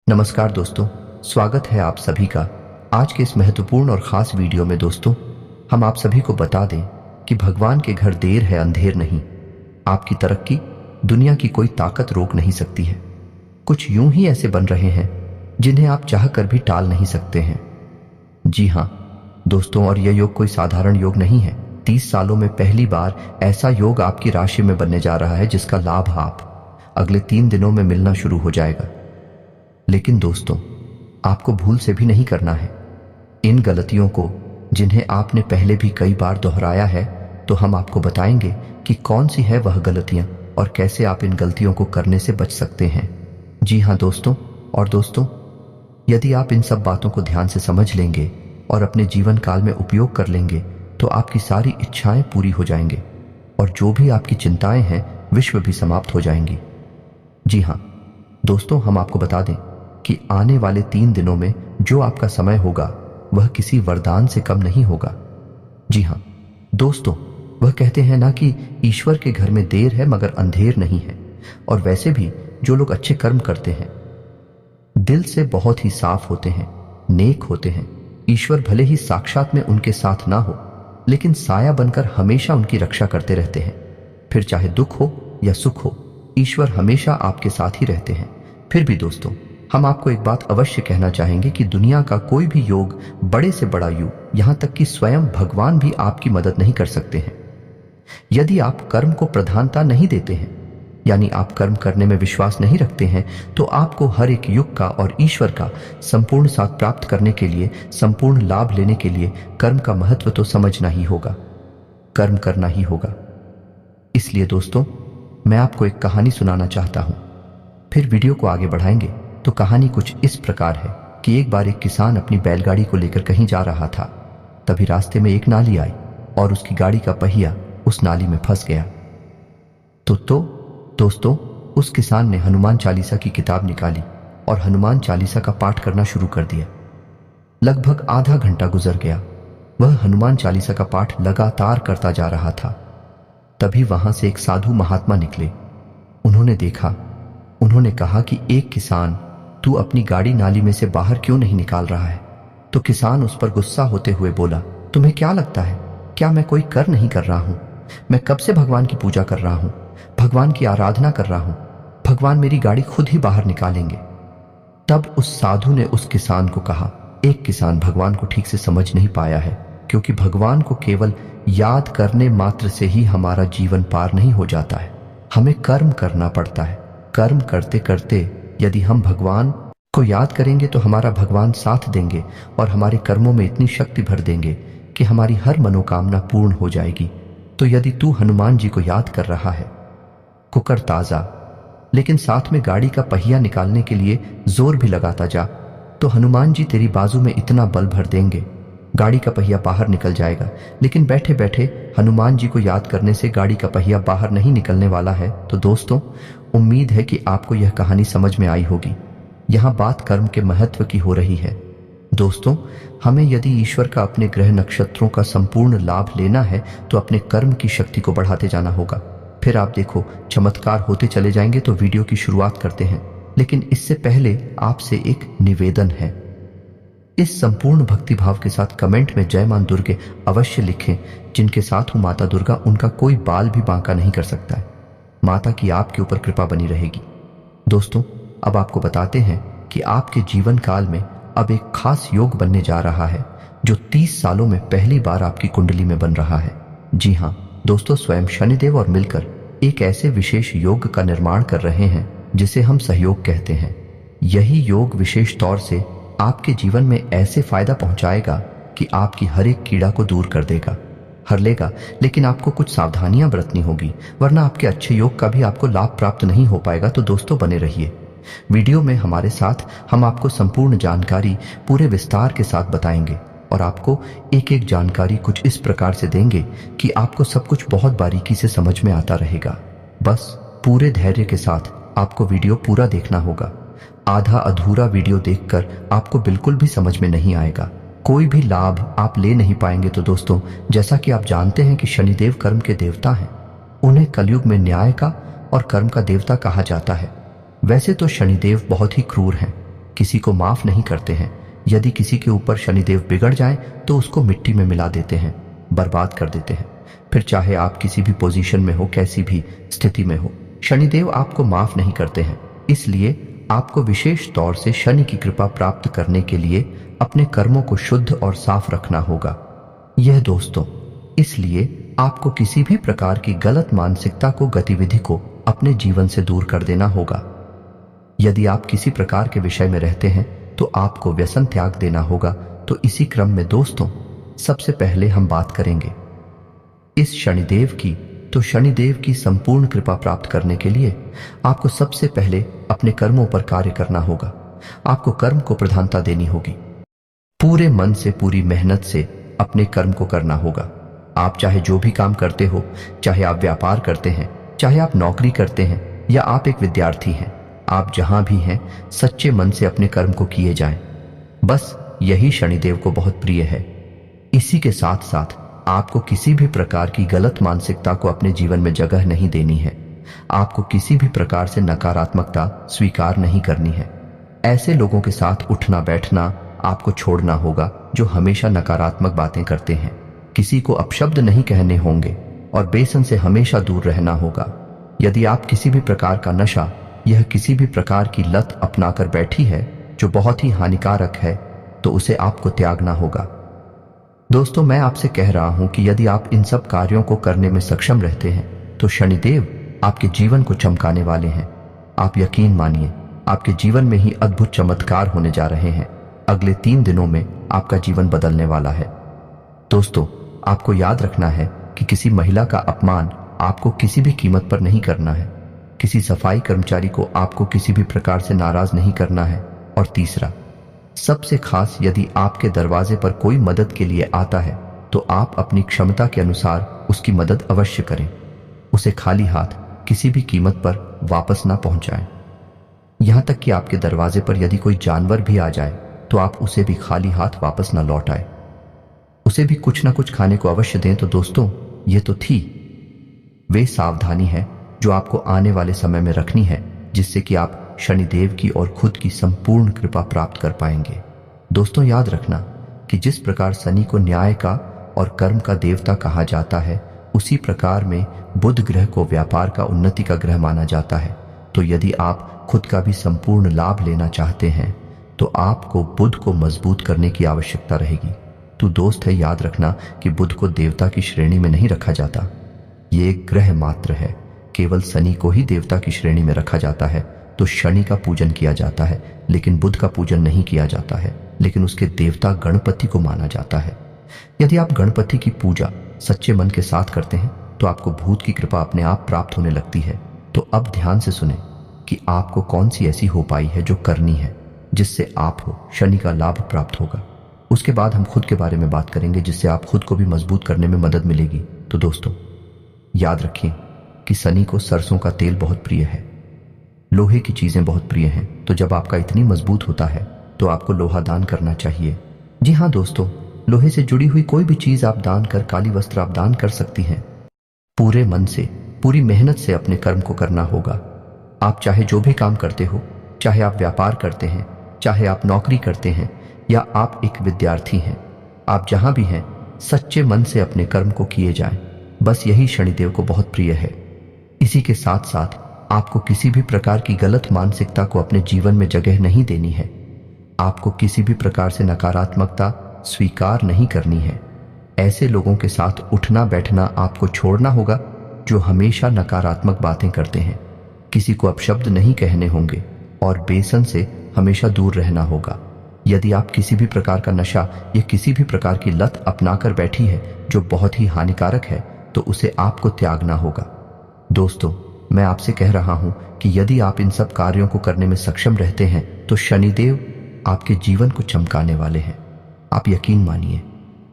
नमस्कार दोस्तों, स्वागत है आप सभी का आज के इस महत्वपूर्ण और ख़ास वीडियो में। दोस्तों, हम आप सभी को बता दें कि भगवान के घर देर है अंधेर नहीं। आपकी तरक्की दुनिया की कोई ताकत रोक नहीं सकती है। कुछ यूं ही ऐसे बन रहे हैं जिन्हें आप चाहकर भी टाल नहीं सकते हैं। जी हाँ दोस्तों, और यह योग कोई साधारण योग नहीं है। 30 सालों में पहली बार ऐसा योग आपकी राशि में बनने जा रहा है जिसका लाभ आप अगले 3 दिनों में मिलना शुरू हो जाएगा। लेकिन दोस्तों, आपको भूल से भी नहीं करना है इन गलतियों को जिन्हें आपने पहले भी कई बार दोहराया है। तो हम आपको बताएंगे कि कौन सी है वह गलतियां और कैसे आप इन गलतियों को करने से बच सकते हैं। जी हाँ दोस्तों, और दोस्तों, यदि आप इन सब बातों को ध्यान से समझ लेंगे और अपने जीवन काल में उपयोग कर लेंगे तो आपकी सारी इच्छाएं पूरी हो जाएंगे और जो भी आपकी चिंताएं हैं विश्व भी समाप्त हो जाएंगी। जी हाँ दोस्तों, हम आपको बता दें कि आने वाले 3 दिनों में जो आपका समय होगा वह किसी वरदान से कम नहीं होगा। जी हाँ दोस्तों, वह कहते हैं ना कि ईश्वर के घर में देर है मगर अंधेर नहीं है। और वैसे भी जो लोग अच्छे कर्म करते हैं, दिल से बहुत ही साफ होते हैं, नेक होते हैं, ईश्वर भले ही साक्षात में उनके साथ ना हो लेकिन साया बनकर हमेशा उनकी रक्षा करते रहते हैं। फिर चाहे दुख हो या सुख हो, ईश्वर हमेशा आपके साथ ही रहते हैं। फिर भी दोस्तों, हम आपको एक बात अवश्य कहना चाहेंगे कि दुनिया का कोई भी योग, बड़े से बड़ा योग, यहां तक कि स्वयं भगवान भी आपकी मदद नहीं कर सकते हैं यदि आप कर्म को प्रधानता नहीं देते हैं, यानी आप कर्म करने में विश्वास नहीं रखते हैं। तो आपको हर एक युग का और ईश्वर का संपूर्ण साथ प्राप्त करने के लिए, संपूर्ण लाभ लेने के लिए कर्म का महत्व तो समझना ही होगा, कर्म करना ही होगा। इसलिए दोस्तों, मैं आपको एक कहानी सुनाना चाहता हूं, फिर वीडियो को आगे बढ़ाएंगे। तो कहानी कुछ इस प्रकार है कि एक बार एक किसान अपनी बैलगाड़ी को लेकर कहीं जा रहा था। तभी रास्ते में एक नाली आई और उसकी गाड़ी का पहिया उस नाली में फंस गया। तो दोस्तों, उस किसान ने हनुमान चालीसा की किताब निकाली और हनुमान चालीसा का पाठ करना शुरू कर दिया। लगभग आधा घंटा गुजर गया। वह हनुमान चालीसा का पाठ लगातार करता जा रहा था। तभी वहां से एक साधु महात्मा निकले। उन्होंने कहा कि एक किसान, तू अपनी गाड़ी नाली में से बाहर क्यों नहीं निकाल रहा है? तो किसान उस पर गुस्सा होते हुए बोला, तुम्हें क्या लगता है, क्या मैं कोई कर नहीं कर रहा हूं? मैं कब से भगवान की पूजा कर रहा हूं, भगवान की आराधना कर रहा हूं। भगवान मेरी गाड़ी खुद ही बाहर निकालेंगे। तब उस साधु ने उस किसान को कहा, एक किसान भगवान को ठीक से समझ नहीं पाया है, क्योंकि भगवान को केवल याद करने मात्र से ही हमारा जीवन पार नहीं हो जाता है। हमें कर्म करना पड़ता है। कर्म करते करते यदि हम भगवान को याद करेंगे तो हमारा भगवान साथ देंगे और हमारे कर्मों में इतनी शक्ति भर देंगे कि हमारी हर मनोकामना पूर्ण हो जाएगी। तो यदि तू हनुमान जी को याद कर रहा है, कुकर ताजा, लेकिन साथ में गाड़ी का पहिया निकालने के लिए जोर भी लगाता जा, तो हनुमान जी तेरी बाजू में इतना बल भर देंगे, गाड़ी का पहिया बाहर निकल जाएगा। लेकिन बैठे बैठे हनुमान जी को याद करने से गाड़ी का पहिया बाहर नहीं निकलने वाला है। तो दोस्तों, उम्मीद है कि आपको यह कहानी समझ में आई होगी। यहाँ बात कर्म के महत्व की हो रही है। दोस्तों, हमें यदि ईश्वर का अपने ग्रह नक्षत्रों का संपूर्ण लाभ लेना है तो अपने कर्म की शक्ति को बढ़ाते जाना होगा। फिर आप देखो, चमत्कार होते चले जाएंगे। तो वीडियो की शुरुआत करते हैं, लेकिन इससे पहले आपसे एक निवेदन है। इस संपूर्ण भक्तिभाव के साथ कमेंट में जय मां दुर्गे अवश्य लिखें। जिनके साथ हूं माता दुर्गा, उनका कोई बाल भी बांका नहीं कर सकता है। माता की आपके ऊपर कृपा बनी रहेगी। दोस्तों, अब आपको बताते हैं कि आपके जीवन काल में अब एक खास योग बनने जा रहा है जो 30 सालों में पहली बार आपकी कुंडली में बन रहा है। जी हाँ दोस्तों, स्वयं शनिदेव और मिलकर एक ऐसे विशेष योग का निर्माण कर रहे हैं जिसे हम सहयोग कहते हैं। यही योग विशेष तौर से आपके जीवन में ऐसे फायदा पहुंचाएगा कि आपकी हर एक कीड़ा को दूर कर देगा, हर लेगा। लेकिन आपको कुछ सावधानियां बरतनी होगी, वरना आपके अच्छे योग का भी आपको लाभ प्राप्त नहीं हो पाएगा। तो दोस्तों, बने रहिए वीडियो में हमारे साथ। हम आपको संपूर्ण जानकारी पूरे विस्तार के साथ बताएंगे और आपको एक एक जानकारी कुछ इस प्रकार से देंगे कि आपको सब कुछ बहुत बारीकी से समझ में आता रहेगा। बस पूरे धैर्य के साथ आपको वीडियो पूरा देखना होगा। आधा अधूरा वीडियो देखकर आपको बिल्कुल भी समझ में नहीं आएगा, कोई भी लाभ आप ले नहीं पाएंगे। तो दोस्तों, जैसा कि आप जानते हैं कि शनिदेव कर्म के देवता हैं, उन्हें कलयुग में न्याय का और कर्म का देवता कहा जाता है। वैसे तो शनिदेव बहुत ही क्रूर हैं, किसी को माफ नहीं करते हैं। यदि किसी के ऊपर शनिदेव बिगड़ जाए तो उसको मिट्टी में मिला देते हैं, बर्बाद कर देते हैं। फिर चाहे आप किसी भी पोजीशन में हो, कैसी भी स्थिति में हो, शनिदेव आपको माफ नहीं करते हैं। इसलिए आपको विशेष तौर से शनि की कृपा प्राप्त करने के लिए अपने कर्मों को शुद्ध और साफ रखना होगा। यह दोस्तों, इसलिए आपको किसी भी प्रकार की गलत मानसिकता को, गतिविधि को अपने जीवन से दूर कर देना होगा। यदि आप किसी प्रकार के विषय में रहते हैं तो आपको व्यसन त्याग देना होगा। तो इसी क्रम में दोस्तों, सबसे पहले हम बात करेंगे इस शनिदेव की। तो शनिदेव की संपूर्ण कृपा प्राप्त करने के लिए आपको सबसे पहले अपने कर्मों पर कार्य करना होगा। आपको कर्म को प्रधानता देनी होगी। पूरे मन से, पूरी मेहनत से अपने कर्म को करना होगा। आप चाहे जो भी काम करते हो, चाहे आप व्यापार करते हैं, चाहे आप नौकरी करते हैं या आप एक विद्यार्थी हैं, आप जहां भी हैं सच्चे मन से अपने कर्म को किए जाएं। बस यही शनिदेव को बहुत प्रिय है। इसी के साथ साथ आपको किसी भी प्रकार की गलत मानसिकता को अपने जीवन में जगह नहीं देनी है। आपको किसी भी प्रकार से नकारात्मकता स्वीकार नहीं करनी है। ऐसे लोगों के साथ उठना बैठना आपको छोड़ना होगा जो हमेशा नकारात्मक बातें करते हैं। किसी को अपशब्द नहीं कहने होंगे और बेसन से हमेशा दूर रहना होगा। यदि आप किसी भी प्रकार का नशा, यह किसी भी प्रकार की लत अपनाकर बैठी है जो बहुत ही हानिकारक है, तो उसे आपको त्यागना होगा। दोस्तों, मैं आपसे कह रहा हूं कि यदि आप इन सब कार्यों को करने में सक्षम रहते हैं तो शनिदेव आपके जीवन को चमकाने वाले हैं। आप यकीन मानिए, आपके जीवन में ही अद्भुत चमत्कार होने जा रहे हैं। अगले 3 दिनों में आपका जीवन बदलने वाला है। दोस्तों, आपको याद रखना है कि किसी महिला का अपमान आपको किसी भी कीमत पर नहीं करना है। किसी सफाई कर्मचारी को आपको किसी भी प्रकार से नाराज नहीं करना है। और तीसरा, सबसे खास, यदि आपके दरवाजे पर कोई मदद के लिए आता है तो आप अपनी क्षमता के अनुसार उसकी मदद अवश्य करें। उसे खाली हाथ किसी भी कीमत पर वापस ना पहुंचाएं। यहां तक कि आपके दरवाजे पर यदि कोई जानवर भी आ जाए तो आप उसे भी खाली हाथ वापस ना लौटाएं। उसे भी कुछ ना कुछ खाने को अवश्य दें। तो दोस्तों, ये तो थी वे सावधानी है जो आपको आने वाले समय में रखनी है, जिससे कि आप शनिदेव की और खुद की संपूर्ण कृपा प्राप्त कर पाएंगे। दोस्तों, याद रखना कि जिस प्रकार शनि को न्याय का और कर्म का देवता कहा जाता है, उसी प्रकार में बुध ग्रह को व्यापार का, उन्नति का ग्रह माना जाता है। तो यदि आप खुद का भी संपूर्ण लाभ लेना चाहते हैं तो आपको बुध को मजबूत करने की आवश्यकता रहेगी। तो दोस्त है, याद रखना कि बुध को देवता की श्रेणी में नहीं रखा जाता। ये एक ग्रह मात्र है। केवल शनि को ही देवता की श्रेणी में रखा जाता है। तो शनि का पूजन किया जाता है, लेकिन बुध का पूजन नहीं किया जाता है। लेकिन उसके देवता गणपति को माना जाता है। यदि आप गणपति की पूजा सच्चे मन के साथ करते हैं तो आपको भूत की कृपा अपने आप प्राप्त होने लगती है। तो अब ध्यान से सुने कि आपको कौन सी ऐसी हो पाई है जो करनी है, जिससे आपको शनि का लाभ प्राप्त होगा। उसके बाद हम खुद के बारे में बात करेंगे, जिससे आप खुद को भी मजबूत करने में मदद मिलेगी। तो दोस्तों, याद रखिए कि शनि को सरसों का तेल बहुत प्रिय है, लोहे की चीजें बहुत प्रिय हैं। तो जब आपका इतनी मजबूत होता है तो आपको लोहा दान करना चाहिए। जी हाँ दोस्तों, लोहे से जुड़ी हुई कोई भी चीज आप दान कर, काली वस्त्र आप दान कर सकती हैं। पूरे मन से, पूरी मेहनत से अपने कर्म को करना होगा। आप चाहे जो भी काम करते हो, चाहे आप व्यापार करते हैं, चाहे आप नौकरी करते हैं या आप एक विद्यार्थी हैं, आप जहां भी हैं सच्चे मन से अपने कर्म को किए जाएं। बस यही शनिदेव को बहुत प्रिय है। इसी के साथ साथ आपको किसी भी प्रकार की गलत मानसिकता को अपने जीवन में जगह नहीं देनी है। आपको किसी भी प्रकार से नकारात्मकता स्वीकार नहीं करनी है। ऐसे लोगों के साथ उठना बैठना आपको छोड़ना होगा जो हमेशा नकारात्मक बातें करते हैं। किसी को अपशब्द नहीं कहने होंगे और बेसन से हमेशा दूर रहना होगा। यदि आप किसी भी प्रकार का नशा या किसी भी प्रकार की लत अपनाकर बैठी है जो बहुत ही हानिकारक है, तो उसे आपको त्यागना होगा। दोस्तों, मैं आपसे कह रहा हूं कि यदि आप इन सब कार्यों को करने में सक्षम रहते हैं तो शनिदेव आपके जीवन को चमकाने वाले हैं। आप यकीन मानिए,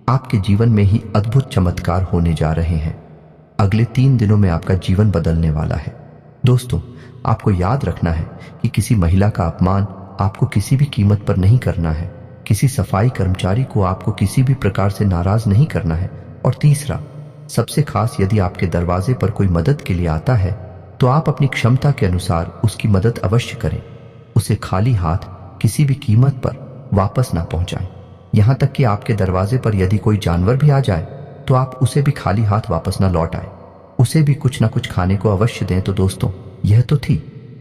आपके जीवन में ही अद्भुत चमत्कार होने जा रहे हैं। अगले 3 दिनों में आपका जीवन बदलने वाला है। दोस्तों, आपको याद रखना है कि किसी महिला का अपमान आपको किसी भी कीमत पर नहीं करना है। किसी सफाई कर्मचारी को आपको किसी भी प्रकार से नाराज नहीं करना है। और तीसरा, सबसे खास, यदि आपके दरवाजे पर कोई मदद के लिए आता है तो आप अपनी क्षमता के अनुसार उसकी मदद अवश्य करें। उसे खाली हाथ किसी भी कीमत पर वापस ना पहुंचाएं। यहां तक कि आपके दरवाजे पर यदि कोई जानवर भी आ जाए तो आप उसे भी खाली हाथ वापस ना लौट आए, उसे भी कुछ ना कुछ खाने को अवश्य दें। तो दोस्तों, यह तो थी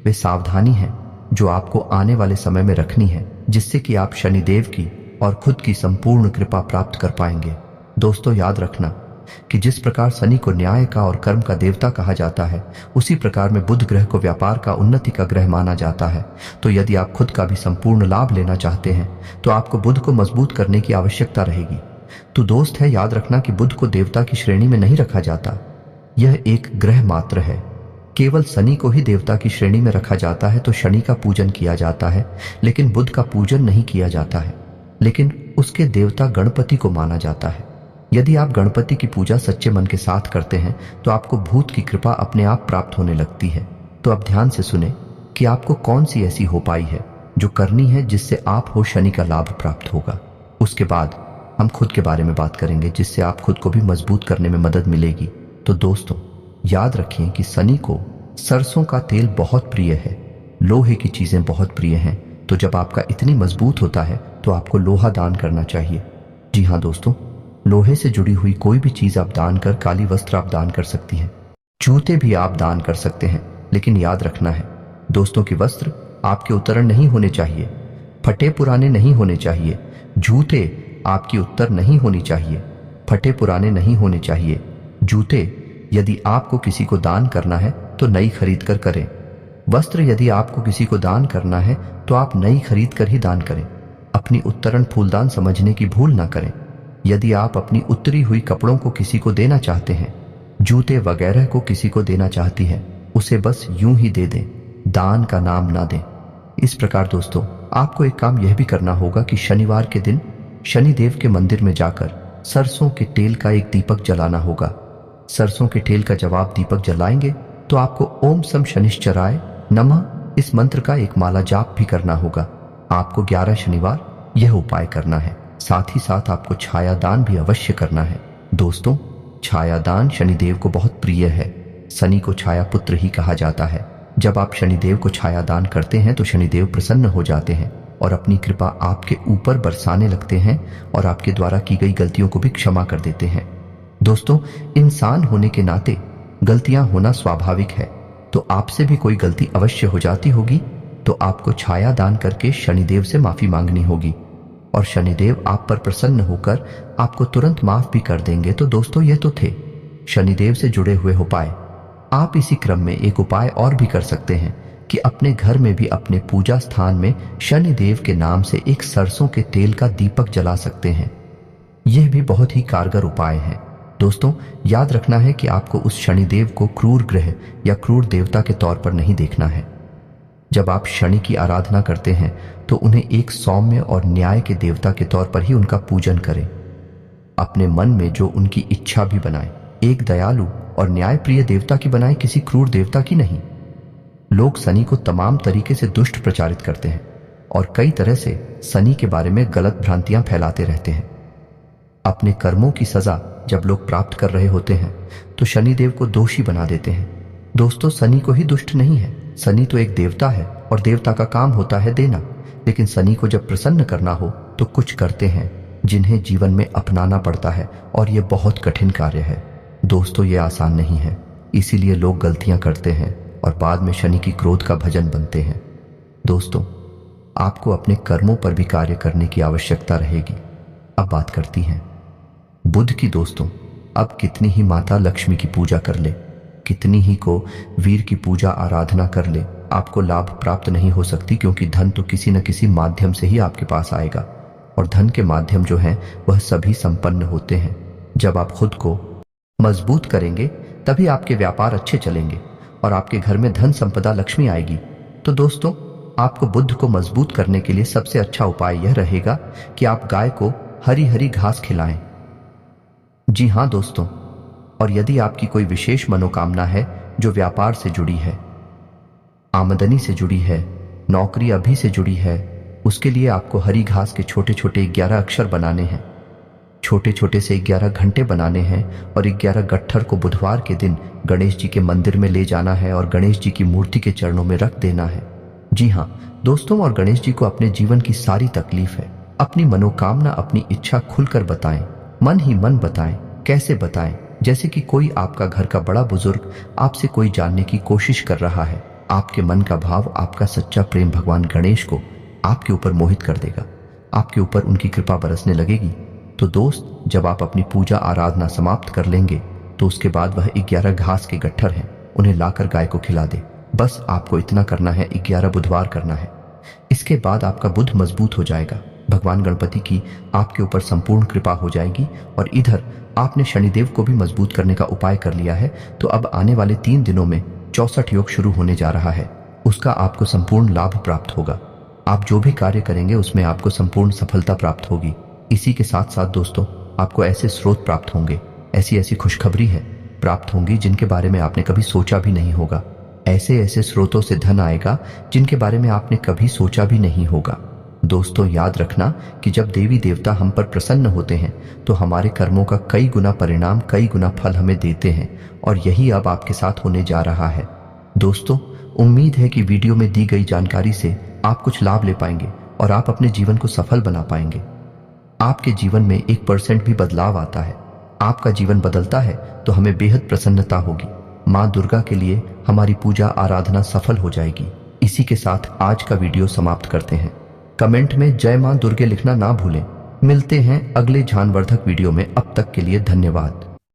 वे सावधानी है जो आपको आने वाले समय में रखनी है, जिससे कि आप शनिदेव की और खुद की संपूर्ण कृपा प्राप्त कर पाएंगे। दोस्तों, याद रखना कि जिस प्रकार शनि को न्याय का और कर्म का देवता कहा जाता है, उसी प्रकार में बुध ग्रह को व्यापार का, उन्नति का ग्रह माना जाता है। तो यदि आप खुद का भी संपूर्ण लाभ लेना चाहते हैं तो आपको बुध को मजबूत करने की आवश्यकता रहेगी। तो दोस्त है, याद रखना कि बुध को देवता की श्रेणी में नहीं रखा जाता, यह एक ग्रह मात्र है। केवल शनि को ही देवता की श्रेणी में रखा जाता है। तो शनि का पूजन किया जाता है, लेकिन बुध का पूजन नहीं किया जाता है, लेकिन उसके देवता गणपति को माना जाता है। यदि आप गणपति की पूजा सच्चे मन के साथ करते हैं तो आपको भूत की कृपा अपने आप प्राप्त होने लगती है। तो अब ध्यान से सुने कि आपको कौन सी ऐसी उपाय है जो करनी है जिससे आप हो शनि का लाभ प्राप्त होगा। उसके बाद हम खुद के बारे में बात करेंगे, जिससे आप खुद को भी मजबूत करने में मदद मिलेगी। तो दोस्तों, याद रखें कि शनि को सरसों का तेल बहुत प्रिय है, लोहे की चीजें बहुत प्रिय हैं। तो जब आपका इतनी मजबूत होता है तो आपको लोहा दान करना चाहिए। जी हाँ दोस्तों, लोहे से जुड़ी हुई कोई भी चीज आप दान कर, काली वस्त्र आप दान कर सकती हैं, जूते भी आप दान कर सकते हैं। लेकिन याद रखना है दोस्तों कि वस्त्र आपके उतरण नहीं होने चाहिए, फटे पुराने नहीं होने चाहिए। जूते आपकी उत्तर नहीं होनी चाहिए, फटे पुराने नहीं होने चाहिए। जूते यदि आपको किसी को दान करना है तो नई खरीद कर करें। वस्त्र यदि आपको किसी को दान करना है तो आप नई खरीद कर ही दान करें। अपनी उत्तरण फूलदान समझने की भूल ना करें। यदि आप अपनी उतरी हुई कपड़ों को किसी को देना चाहते हैं, जूते वगैरह को किसी को देना चाहती हैं, उसे बस यूं ही दे दें, दान का नाम ना दें। इस प्रकार दोस्तों, आपको एक काम यह भी करना होगा कि शनिवार के दिन शनिदेव के मंदिर में जाकर सरसों के तेल का एक दीपक जलाना होगा। सरसों के तेल का जब आप दीपक जलाएंगे तो आपको ओम सम शनिश्चराय नमः इस मंत्र का एक माला जाप भी करना होगा। आपको 11 शनिवार यह उपाय करना है। साथ ही साथ आपको छाया दान भी अवश्य करना है। दोस्तों, छाया दान शनिदेव को बहुत प्रिय है। शनि को छाया पुत्र ही कहा जाता है। जब आप शनिदेव को छाया दान करते हैं तो शनिदेव प्रसन्न हो जाते हैं और अपनी कृपा आपके ऊपर बरसाने लगते हैं और आपके द्वारा की गई गलतियों को भी क्षमा कर देते हैं। दोस्तों, इंसान होने के नाते गलतियां होना स्वाभाविक है, तो आपसे भी कोई गलती अवश्य हो जाती होगी, तो आपको छाया दान करके शनिदेव से माफी मांगनी होगी और शनिदेव आप पर प्रसन्न होकर आपको तुरंत माफ भी कर देंगे। तो दोस्तों, ये तो थे शनिदेव से जुड़े हुए उपाय। आप इसी क्रम में एक उपाय और भी कर सकते हैं कि अपने घर में भी अपने पूजा स्थान में शनिदेव के नाम से एक सरसों के तेल का दीपक जला सकते हैं। यह भी बहुत ही कारगर उपाय है। दोस्तों, याद रखना है कि आपको उस शनिदेव को क्रूर ग्रह या क्रूर देवता के तौर पर नहीं देखना है। जब आप शनि की आराधना करते हैं तो उन्हें एक सौम्य और न्याय के देवता के तौर पर ही उनका पूजन करें। अपने मन में जो उनकी इच्छा भी बनाएं, एक दयालु और न्याय प्रिय देवता की बनाएं, किसी क्रूर देवता की नहीं। लोग शनि को तमाम तरीके से दुष्ट प्रचारित करते हैं और कई तरह से शनि के बारे में गलत भ्रांतियां फैलाते रहते हैं। अपने कर्मों की सजा जब लोग प्राप्त कर रहे होते हैं तो शनिदेव को दोषी बना देते हैं। दोस्तों, शनि को ही दुष्ट नहीं है, शनि तो एक देवता है और देवता का काम होता है देना। लेकिन शनि को जब प्रसन्न करना हो तो कुछ करते हैं जिन्हें जीवन में अपनाना पड़ता है और ये बहुत कठिन कार्य है। दोस्तों, ये आसान नहीं है, इसीलिए लोग गलतियां करते हैं और बाद में शनि की क्रोध का भजन बनते हैं। दोस्तों, आपको अपने कर्मों पर भी कार्य करने की आवश्यकता रहेगी। अब बात करती हैं बुध की। दोस्तों, अब कितनी ही माता लक्ष्मी की पूजा कर ले, कितनी ही को वीर की पूजा आराधना कर ले, आपको लाभ प्राप्त नहीं हो सकती, क्योंकि धन तो किसी न किसी माध्यम से ही आपके पास आएगा और धन के माध्यम जो हैं वह सभी संपन्न होते हैं। जब आप खुद को मजबूत करेंगे तभी आपके व्यापार अच्छे चलेंगे और आपके घर में धन संपदा लक्ष्मी आएगी। तो दोस्तों, आपको बुध को मजबूत करने के लिए सबसे अच्छा उपाय यह रहेगा कि आप गाय को हरी हरी घास खिलाएं। जी हाँ दोस्तों, और यदि आपकी कोई विशेष मनोकामना है जो व्यापार से जुड़ी है, आमदनी से जुड़ी है, नौकरी अभी से जुड़ी है, उसके लिए आपको हरी घास के छोटे छोटे 11 अक्षर बनाने हैं। छोटे छोटे से 11 घंटे बनाने हैं और 11 गट्ठर को बुधवार के दिन गणेश जी के मंदिर में ले जाना है और गणेश जी की मूर्ति के चरणों में रख देना है। जी हाँ दोस्तों, और गणेश जी को अपने जीवन की सारी तकलीफ है, अपनी मनोकामना, अपनी इच्छा खुलकर बताएं, मन ही मन बताएं। कैसे बताएं? जैसे कि कोई आपका घर का बड़ा बुजुर्ग आपसे कोई जानने की कोशिश कर रहा है। आपके मन का भाव, आपका सच्चा प्रेम भगवान गणेश को आपके ऊपर मोहित कर देगा, आपके ऊपर उनकी कृपा बरसने लगेगी। तो दोस्त, जब आप अपनी पूजा आराधना समाप्त कर लेंगे तो उसके बाद वह 11 घास के गट्ठर हैं, उन्हें लाकर गाय को खिला दे। बस आपको इतना करना है, 11 बुधवार करना है। इसके बाद आपका बुद्ध मजबूत हो जाएगा, भगवान गणपति की आपके ऊपर संपूर्ण कृपा हो जाएगी। और इधर आपने शनिदेव को भी मजबूत करने का उपाय कर लिया है, तो अब आने वाले 3 दिनों में 64 योग शुरू होने जा रहा है, उसका आपको संपूर्ण लाभ प्राप्त होगा। आप जो भी कार्य करेंगे उसमें आपको संपूर्ण सफलता प्राप्त होगी। इसी के साथ साथ दोस्तों, आपको ऐसे स्रोत प्राप्त होंगे, ऐसी ऐसी खुशखबरी है प्राप्त होंगी जिनके बारे में आपने कभी सोचा भी नहीं होगा। ऐसे ऐसे स्रोतों से धन आएगा जिनके बारे में आपने कभी सोचा भी नहीं होगा। दोस्तों, याद रखना कि जब देवी देवता हम पर प्रसन्न होते हैं तो हमारे कर्मों का कई गुना परिणाम, कई गुना फल हमें देते हैं, और यही अब आपके साथ होने जा रहा है। दोस्तों, उम्मीद है कि वीडियो में दी गई जानकारी से आप कुछ लाभ ले पाएंगे और आप अपने जीवन को सफल बना पाएंगे। आपके जीवन में 1% भी बदलाव आता है, आपका जीवन बदलता है, तो हमें बेहद प्रसन्नता होगी। माँ दुर्गा के लिए हमारी पूजा आराधना सफल हो जाएगी। इसी के साथ आज का वीडियो समाप्त करते हैं। कमेंट में जय माँ दुर्गे लिखना ना भूलें। मिलते हैं अगले ज्ञानवर्धक वीडियो में, अब तक के लिए धन्यवाद।